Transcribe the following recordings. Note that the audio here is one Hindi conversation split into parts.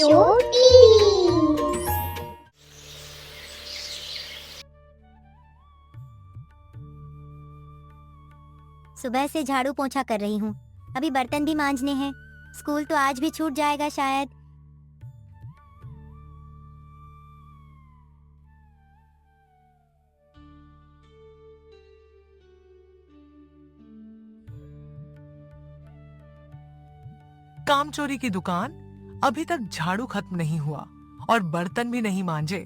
Show TV. सुबह से झाड़ू पोंछा कर रही हूँ, अभी बर्तन भी मांजने हैं। स्कूल तो आज भी छूट जाएगा शायद। कामचोरी की दुकान, अभी तक झाड़ू खत्म नहीं हुआ और बर्तन भी नहीं मांजे।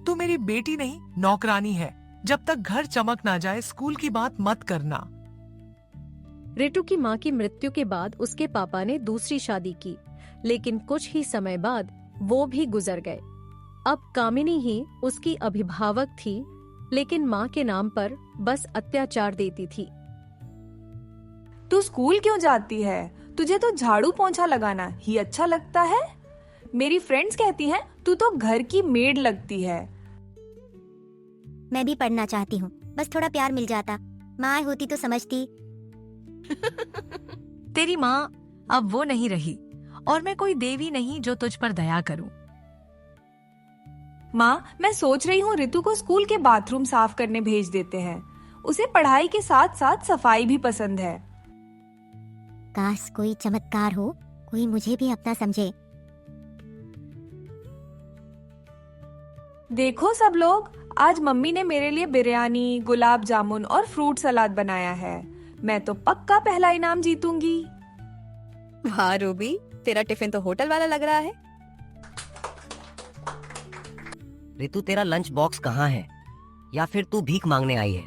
तू मेरी बेटी नहीं, नौकरानी है। जब तक घर चमक ना जाए स्कूल की बात मत करना। रितु की मां की मृत्यु के बाद उसके पापा ने दूसरी शादी की, लेकिन कुछ ही समय बाद वो भी गुजर गए। अब कामिनी ही उसकी अभिभावक थी, लेकिन मां के नाम पर बस अत्याचार देती थी। तू स्कूल क्यों जाती है? तुझे तो झाड़ू पोंछा लगाना ही अच्छा लगता है। मेरी फ्रेंड्स कहती हैं तू तो घर की मेड लगती है। मैं भी पढ़ना चाहती हूँ, बस थोड़ा प्यार मिल जाता। माँ होती तो समझती। तेरी माँ अब वो नहीं रही और मैं कोई देवी नहीं जो तुझ पर दया करूं। माँ, मैं सोच रही हूँ रितु को स्कूल के बाथरूम साफ करने भेज देते हैं। उसे पढ़ाई के साथ साथ सफाई भी पसंद है। काश कोई चमत्कार हो, कोई मुझे भी अपना समझे। देखो सब लोग, आज मम्मी ने मेरे लिए बिरयानी, गुलाब जामुन और फ्रूट सलाद बनाया है। मैं तो पक्का पहला इनाम जीतूंगी। वाह रूबी, तेरा टिफिन तो होटल वाला लग रहा है। रितु, तेरा लंच बॉक्स कहाँ है? या फिर तू भीख मांगने आई है?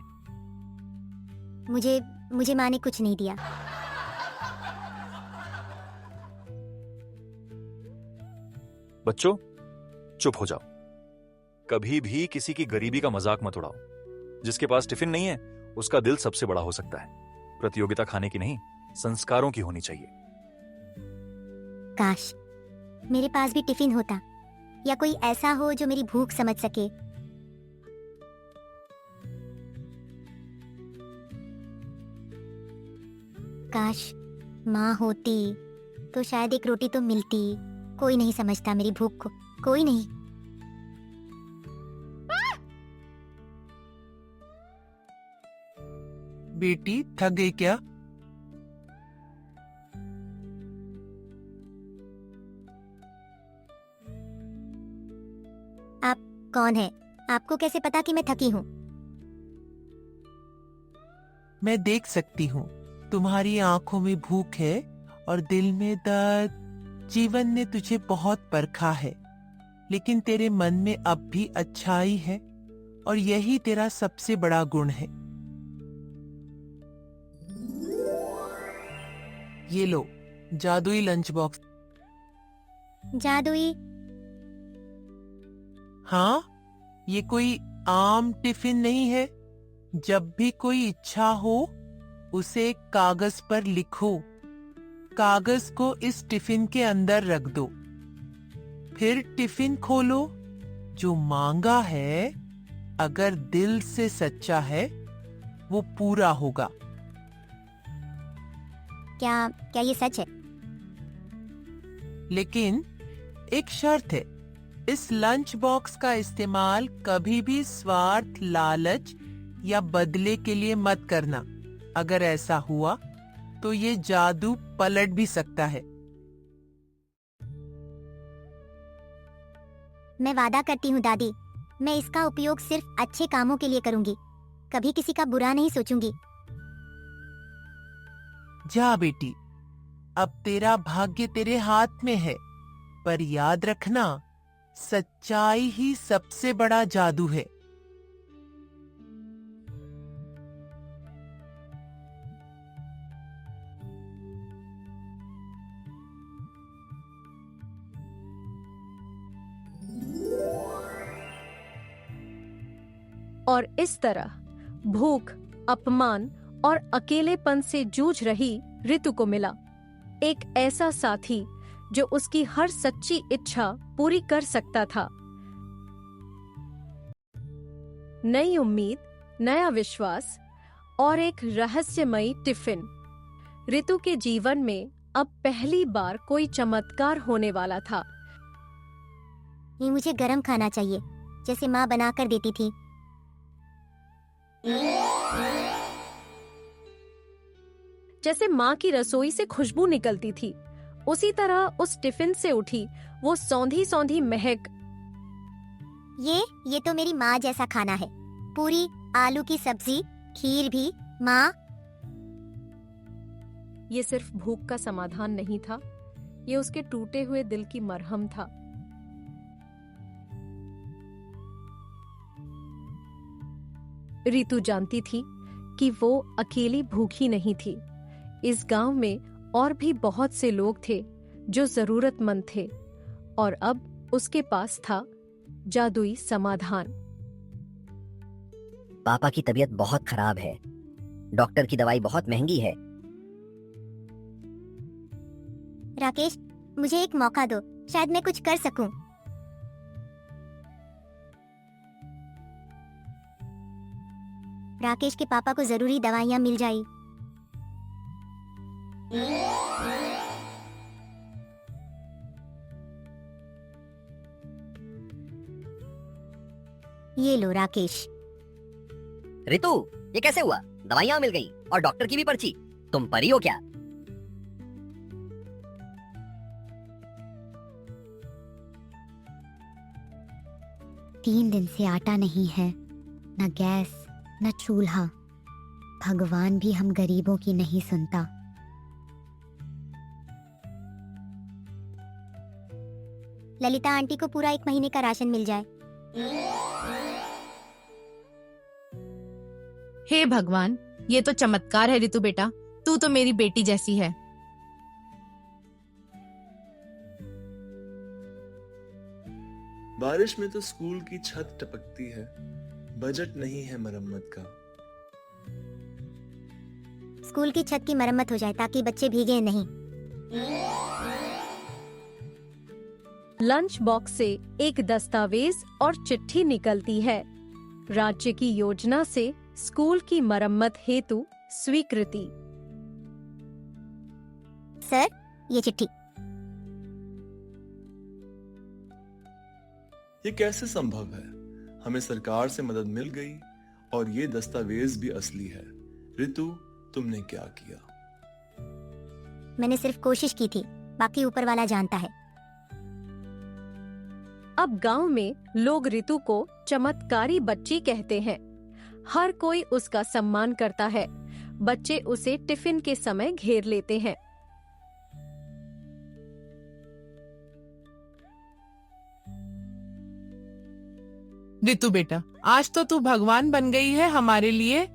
मुझे माँ ने कुछ नहीं दिया। बच्चों, चुप हो जाओ। कभी भी किसी की गरीबी का मजाक मत उड़ाओ। जिसके पास टिफिन नहीं है, उसका दिल सबसे बड़ा हो सकता है। प्रतियोगिता खाने की नहीं, संस्कारों की होनी चाहिए। काश मेरे पास भी टिफिन होता, या कोई ऐसा हो जो मेरी भूख समझ सके। काश माँ होती तो शायद एक रोटी तो मिलती। कोई नहीं समझता मेरी भूख को, कोई नहीं। बेटी, थक गई क्या? आप कौन है? आपको कैसे पता कि मैं थकी हूँ? मैं देख सकती हूँ, तुम्हारी आंखों में भूख है और दिल में दर्द। जीवन ने तुझे बहुत परखा है, लेकिन तेरे मन में अब भी अच्छाई है और यही तेरा सबसे बड़ा गुण है। ये लो, जादुई लंच बॉक्स। जादुई? हाँ, ये कोई आम टिफिन नहीं है। जब भी कोई इच्छा हो, उसे कागज पर लिखो। कागज को इस टिफिन के अंदर रख दो, फिर टिफिन खोलो। जो मांगा है, अगर दिल से सच्चा है, वो पूरा होगा। क्या ये सच है? लेकिन एक शर्त है, इस लंच बॉक्स का इस्तेमाल कभी भी स्वार्थ, लालच या बदले के लिए मत करना। अगर ऐसा हुआ तो ये जादू पलट भी सकता है। मैं वादा करती हूँ दादी, मैं इसका उपयोग सिर्फ अच्छे कामों के लिए करूंगी। कभी किसी का बुरा नहीं सोचूंगी। जा बेटी, अब तेरा भाग्य तेरे हाथ में है। पर याद रखना, सच्चाई ही सबसे बड़ा जादू है। और इस तरह भूख, अपमान और अकेलेपन से जूझ रही रितु को मिला एक ऐसा साथी जो उसकी हर सच्ची इच्छा पूरी कर सकता था। नई उम्मीद, नया विश्वास और एक रहस्यमयी टिफिन। रितु के जीवन में अब पहली बार कोई चमत्कार होने वाला था। ये मुझे गरम खाना चाहिए, जैसे माँ बना कर देती थी। जैसे माँ की रसोई से खुशबू निकलती थी, उसी तरह उस टिफिन से उठी वो सौंधी सौंधी महक। ये तो मेरी माँ जैसा खाना है। पूरी, आलू की सब्जी, खीर भी। माँ, ये सिर्फ भूख का समाधान नहीं था, ये उसके टूटे हुए दिल की मरहम था। रितु जानती थी कि वो अकेली भूखी नहीं थी। इस गांव में और भी बहुत से लोग थे जो जरूरतमंद थे, और अब उसके पास था जादुई समाधान। पापा की तबीयत बहुत खराब है, डॉक्टर की दवाई बहुत महंगी है। राकेश, मुझे एक मौका दो, शायद मैं कुछ कर सकूं। राकेश के पापा को जरूरी दवाइयां मिल जाई। ये लो राकेश। रितु, ये कैसे हुआ? दवाइयाँ मिल गई और डॉक्टर की भी पर्ची। तुम परी हो क्या? तीन दिन से आटा नहीं है, न गैस न चूल्हा। भगवान भी हम गरीबों की नहीं सुनता। ललिता आंटी को पूरा 1 महीने का राशन मिल जाए। हे भगवान, ये तो चमत्कार है रितु बेटा, तू तो मेरी बेटी जैसी है। बारिश में तो स्कूल की छत टपकती है, बजट नहीं है मरम्मत का। स्कूल की छत की मरम्मत हो जाए ताकि बच्चे भीगे नहीं। लंच बॉक्स से एक दस्तावेज और चिट्ठी निकलती है। राज्य की योजना से स्कूल की मरम्मत हेतु स्वीकृति। सर, ये चिट्ठी। ये कैसे संभव है? हमें सरकार से मदद मिल गई और ये दस्तावेज भी असली है। रितु, तुमने क्या किया? मैंने सिर्फ कोशिश की थी, बाकी ऊपर वाला जानता है। अब गांव में लोग रितु को चमत्कारी बच्ची कहते हैं। हर कोई उसका सम्मान करता है। बच्चे उसे टिफिन के समय घेर लेते हैं। रितु बेटा, आज तो तू भगवान बन गई है हमारे लिए।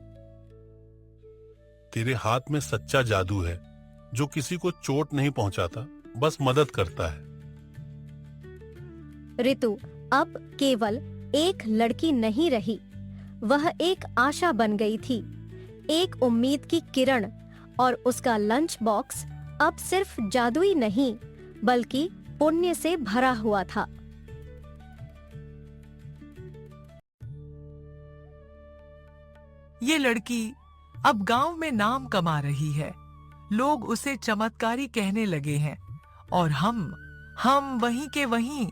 तेरे हाथ में सच्चा जादू है, जो किसी को चोट नहीं पहुंचाता, बस मदद करता है। रितु अब केवल एक लड़की नहीं रही, वह एक आशा बन गई थी, एक उम्मीद की किरण। और उसका लंच बॉक्स अब सिर्फ जादुई नहीं, बल्कि पुण्य से भरा हुआ था। ये लड़की अब गांव में नाम कमा रही है। लोग उसे चमत्कारी कहने लगे हैं, और हम वहीं के वहीं।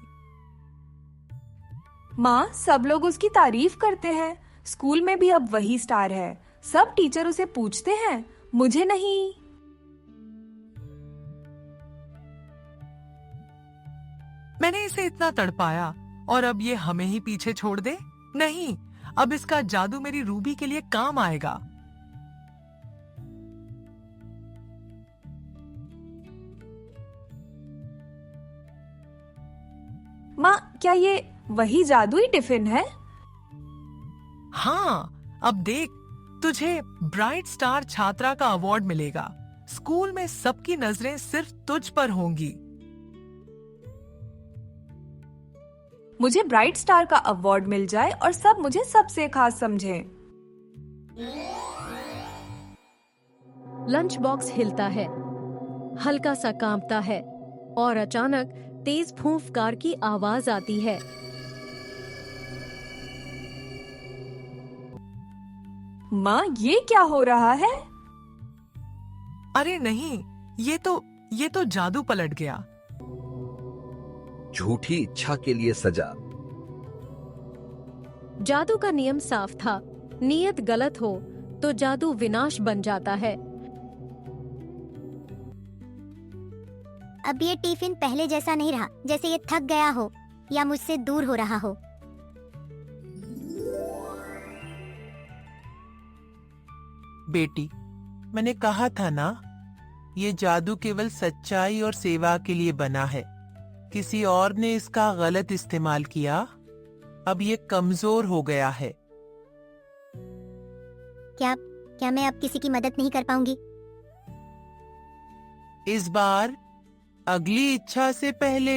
माँ, सब लोग उसकी तारीफ करते हैं। स्कूल में भी अब वही स्टार है। सब टीचर उसे पूछते हैं, मुझे नहीं। मैंने इसे इतना तड़पाया और अब ये हमें ही पीछे छोड़ दे? नहीं, अब इसका जादू मेरी रूबी के लिए काम आएगा। माँ, क्या ये वही जादुई टिफिन है? हाँ, अब देख, तुझे ब्राइट स्टार छात्रा का अवार्ड मिलेगा। स्कूल में सबकी नजरें सिर्फ तुझ पर होंगी। मुझे ब्राइट स्टार का अवार्ड मिल जाए और सब मुझे सबसे खास समझें। लंच बॉक्स हिलता है, हल्का सा कांपता है, और अचानक तेज फूंफकार की आवाज आती है। माँ, ये क्या हो रहा है? अरे नहीं, ये तो जादू पलट गया। झूठी इच्छा के लिए सजा। जादू का नियम साफ था, नीयत गलत हो तो जादू विनाश बन जाता है। अब ये टिफिन पहले जैसा नहीं रहा, जैसे ये थक गया हो या मुझसे दूर हो रहा हो। बेटी, मैंने कहा था ना, ये जादू केवल सच्चाई और सेवा के लिए बना है। किसी और ने इसका गलत इस्तेमाल किया, अब ये कमजोर हो गया है। क्या मैं अब किसी की मदद नहीं कर पाऊंगी? इस बार अगली इच्छा से पहले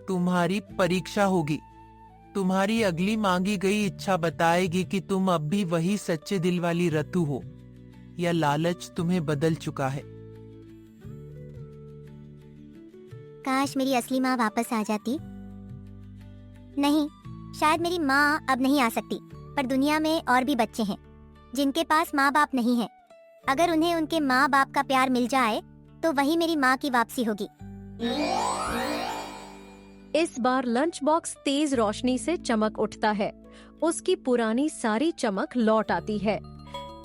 तुम्हारी परीक्षा होगी। तुम्हारी अगली मांगी गई इच्छा बताएगी कि तुम अब भी वही सच्चे दिल वाली रतु हो या लालच तुम्हें बदल चुका है। काश मेरी असली माँ वापस आ जाती। नहीं, शायद मेरी माँ अब नहीं आ सकती, पर दुनिया में और भी बच्चे हैं जिनके पास माँ बाप नहीं है। अगर उन्हें उनके माँ बाप का प्यार मिल जाए तो वही मेरी माँ की वापसी होगी। इस बार लंच बॉक्स तेज रोशनी से चमक उठता है। उसकी पुरानी सारी चमक लौट आती है।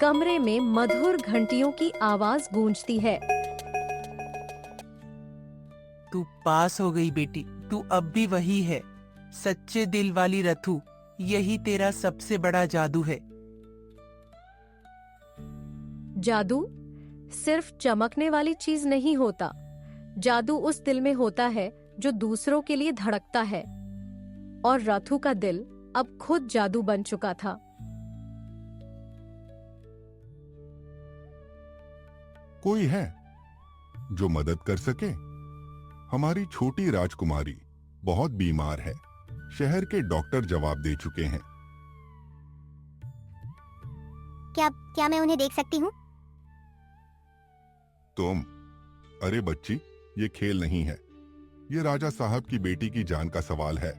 कमरे में मधुर घंटियों की आवाज गूंजती है। तू पास हो गई बेटी, तू अब भी वही है, सच्चे दिल वाली रथु। यही तेरा सबसे बड़ा जादू है। जादू सिर्फ चमकने वाली चीज नहीं होता। जादू उस दिल में होता है जो दूसरों के लिए धड़कता है। और रथु का दिल अब खुद जादू बन चुका था। कोई है जो मदद कर सके? हमारी छोटी राजकुमारी बहुत बीमार है। शहर के डॉक्टर जवाब दे चुके हैं। क्या मैं उन्हें देख सकती हूँ? तुम? अरे बच्ची, ये खेल नहीं है। ये राजा साहब की बेटी की जान का सवाल है।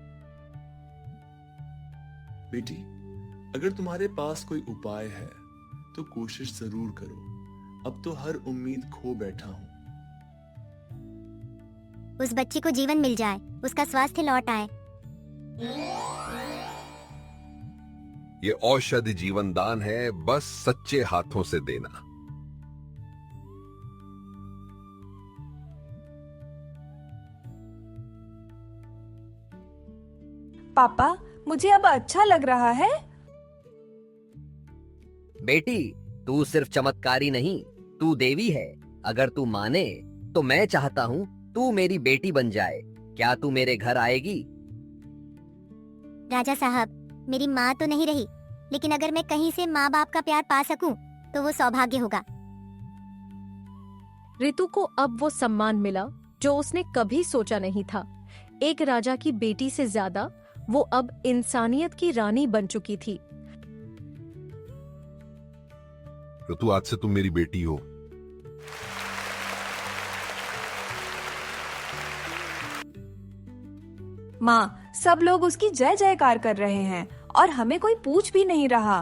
बेटी, अगर तुम्हारे पास कोई उपाय है तो कोशिश जरूर करो। अब तो हर उम्मीद खो बैठा हूँ। उस बच्ची को जीवन मिल जाए, उसका स्वास्थ्य लौट आए। ये औषधि जीवन दान है, बस सच्चे हाथों से देना। पापा, मुझे अब अच्छा लग रहा है। बेटी, तू सिर्फ चमत्कारी नहीं, तू देवी है। अगर तू माने तो मैं चाहता हूँ तू मेरी बेटी बन जाए। क्या तू मेरे घर आएगी? राजा साहब, मेरी माँ तो नहीं रही, लेकिन अगर मैं कहीं से माँ बाप का प्यार पा सकूं तो वो सौभाग्य होगा। ऋतु को अब वो सम्मान मिला जो उसने कभी सोचा नहीं था। एक राजा की बेटी से ज्यादा वो अब इंसानियत की रानी बन चुकी थी। ऋतु, आज से तुम मेरी बेटी हो। माँ, सब लोग उसकी जय जयकार कर रहे हैं और हमें कोई पूछ भी नहीं रहा।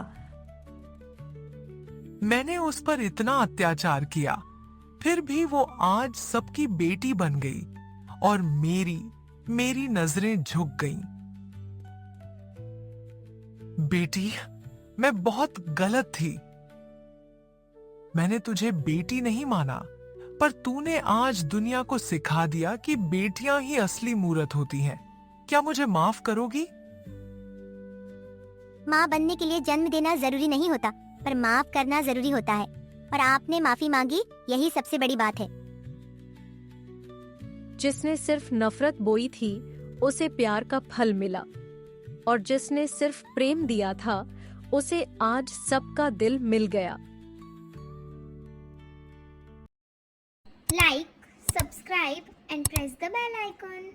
मैंने उस पर इतना अत्याचार किया, फिर भी वो आज सबकी बेटी बन गई और मेरी नजरें झुक गईं। बेटी, मैं बहुत गलत थी। मैंने तुझे बेटी नहीं माना, पर तूने आज दुनिया को सिखा दिया कि बेटियां ही असली मूरत होती हैं। क्या मुझे माफ करोगी? माँ बनने के लिए जन्म देना जरूरी नहीं होता, पर माफ करना जरूरी होता है। और आपने माफी मांगी, यही सबसे बड़ी बात है। जिसने सिर्फ नफरत बोई थी, उसे प्यार का फल मिला, और जिसने सिर्फ प्रेम दिया था, उसे आज सबका दिल मिल गया। Like, subscribe and press the bell icon.